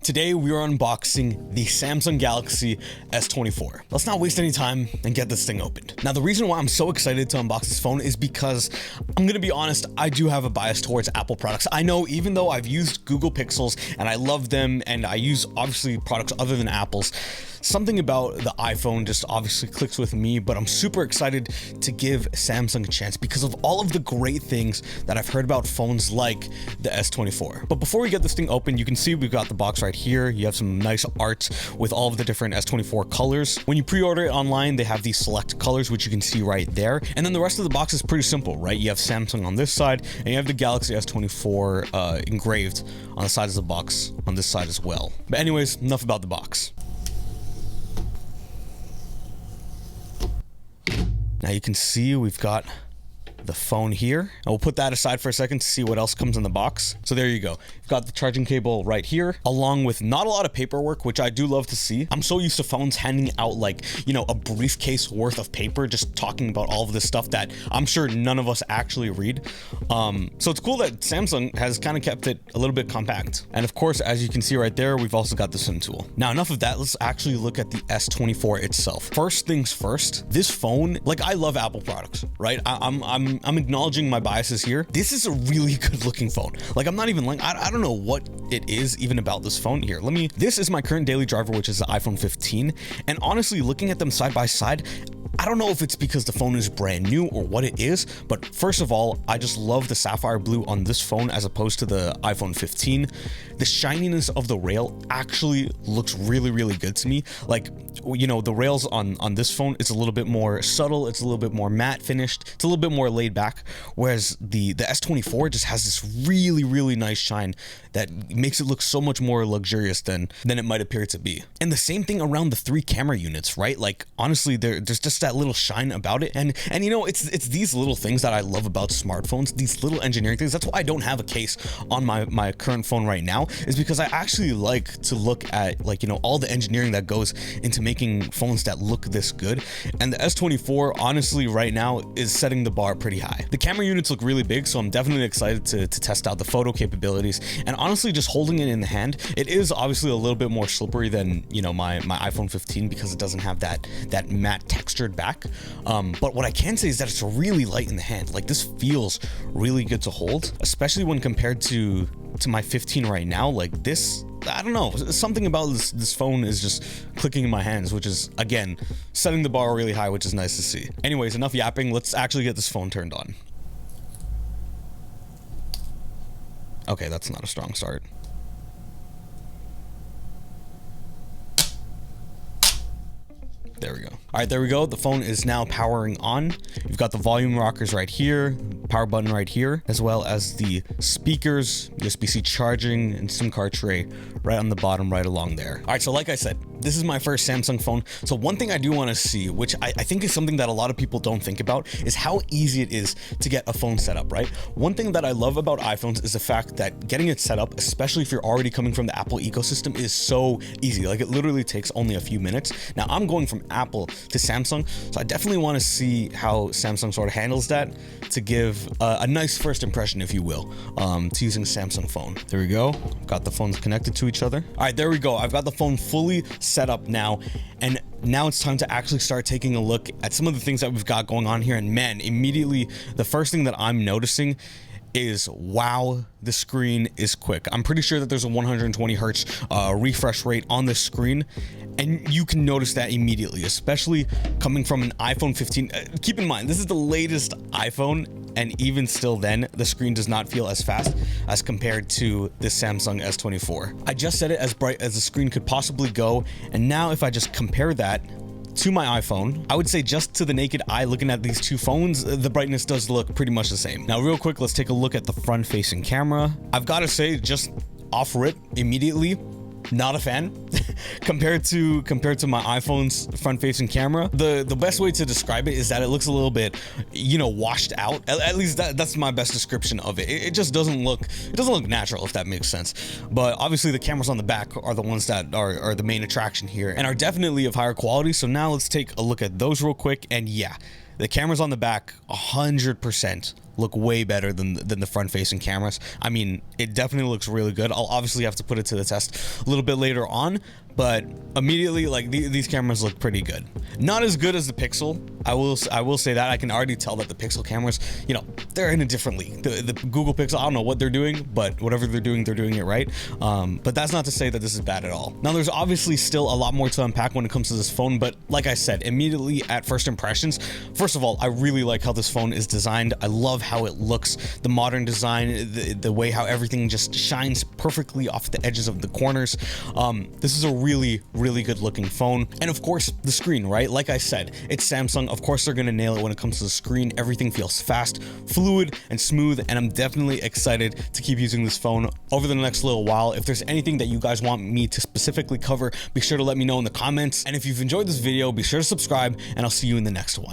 Today we are unboxing the Samsung Galaxy S24. Let's not waste any time and get this thing opened. Now, the reason why I'm so excited to unbox this phone is because I'm gonna be honest, I do have a bias towards Apple products. I know, even though I've used Google Pixels and I love them and I use obviously products other than Apple's, something about the iPhone just obviously clicks with me, but I'm super excited to give Samsung a chance because of all of the great things that I've heard about phones like the S24. But before we get this thing open, you can see we've got the box right here. You have some nice art with all of the different S24 colors. When you pre-order it online, they have these select colors, which you can see right there. And then the rest of the box is pretty simple, right? You have Samsung on this side, and you have the Galaxy S24 engraved on the sides of the box on this side as well. But anyways, enough about the box. Now you can see we've got the phone here, and we'll put that aside for a second to see what else comes in the box. So there you go. You've got the charging cable right here, along with not a lot of paperwork, which I do love to see. I'm so used to phones handing out like, you know, a briefcase worth of paper, just talking about all of this stuff that I'm sure none of us actually read. So it's cool that Samsung has kind of kept it a little bit compact. And of course, as you can see right there, we've also got the SIM tool. Now, enough of that. Let's actually look at the S24 itself. First things first, this phone, like, I love Apple products, right? I'm acknowledging my biases here. This is a really good looking phone. Like, I'm not even like, I don't know what it is even about this phone here. This is my current daily driver, which is the iPhone 15. And honestly, looking at them side by side, I don't know if it's because the phone is brand new or what it is, but first of all, I just love the sapphire blue on this phone as opposed to the iPhone 15. The shininess of the rail actually looks really, really good to me. Like, you know, the rails on this phone, it's a little bit more subtle, it's a little bit more matte finished, it's a little bit more laid back, whereas the S24 just has this really, really nice shine that makes it look so much more luxurious than it might appear to be. And the same thing around the 3 camera units, right? Like, honestly, there's just that little shine about it, and you know, it's these little things that I love about smartphones, these little engineering things. That's why I don't have a case on my current phone right now, is because I actually like to look at, like, you know, all the engineering that goes into making phones that look this good. And the S24, honestly, right now is setting the bar pretty high. The camera units look really big, so I'm definitely excited to test out the photo capabilities. And honestly, just holding it in the hand, it is obviously a little bit more slippery than, you know, my iPhone 15 because it doesn't have that matte textured back. But what I can say is that it's really light in the hand. Like, this feels really good to hold, especially when compared to my 15 right now. Like, this, I don't know, something about this phone is just clicking in my hands, which is, again, setting the bar really high, which is nice to see. Anyways, enough yapping. Let's actually get this phone turned on. Okay, that's not a strong start. There we go. All right, there we go. The phone is now powering on. You've got the volume rockers right here, power button right here, as well as the speakers, USB-C charging, and SIM card tray right on the bottom, right along there. All right, so like I said, this is my first Samsung phone. So one thing I do want to see, which I think is something that a lot of people don't think about, is how easy it is to get a phone set up, right? One thing that I love about iPhones is the fact that getting it set up, especially if you're already coming from the Apple ecosystem, is so easy. Like, it literally takes only a few minutes. Now, I'm going from Apple to Samsung, so I definitely want to see how Samsung sort of handles that to give a nice first impression, if you will, to using a Samsung phone. There we go. Got the phones connected to each other. All right, there we go. I've got the phone fully set up now, and now it's time to actually start taking a look at some of the things that we've got going on here. And man, immediately the first thing that I'm noticing is, wow, the screen is quick. I'm pretty sure that there's a 120 hertz refresh rate on the screen, and you can notice that immediately, especially coming from an iPhone 15. Keep in mind, this is the latest iPhone, and even still then, the screen does not feel as fast as compared to the Samsung S24. I just set it as bright as the screen could possibly go, and now if I just compare that to my iPhone, I would say just to the naked eye looking at these two phones, the brightness does look pretty much the same. Now, real quick, let's take a look at the front-facing camera. I've got to say, just off rip, immediately, not a fan. compared to my iPhone's front-facing camera. The best way to describe it is that it looks a little bit, you know, washed out. At least that's my best description of it. It just doesn't look natural, if that makes sense. But obviously the cameras on the back are the ones that are the main attraction here and are definitely of higher quality. So now let's take a look at those real quick. And yeah, the cameras on the back 100% look way better than the front facing cameras. I mean, it definitely looks really good. I'll obviously have to put it to the test a little bit later on, but immediately, like, these cameras look pretty good. Not as good as the Pixel. I will say that. I can already tell that the Pixel cameras, you know, they're in a different league. The Google Pixel, I don't know what they're doing, but whatever they're doing it right. But that's not to say that this is bad at all. Now, there's obviously still a lot more to unpack when it comes to this phone, but like I said, immediately at first impressions, first of all, I really like how this phone is designed. I love how it looks, the modern design, the way how everything just shines perfectly off the edges of the corners. This is a really good looking phone. And of course, the screen, right? Like I said, it's Samsung. Of course, they're gonna nail it when it comes to the screen. Everything feels fast, fluid, and smooth, and I'm definitely excited to keep using this phone over the next little while. If there's anything that you guys want me to specifically cover, be sure to let me know in the comments. And if you've enjoyed this video, be sure to subscribe, and I'll see you in the next one.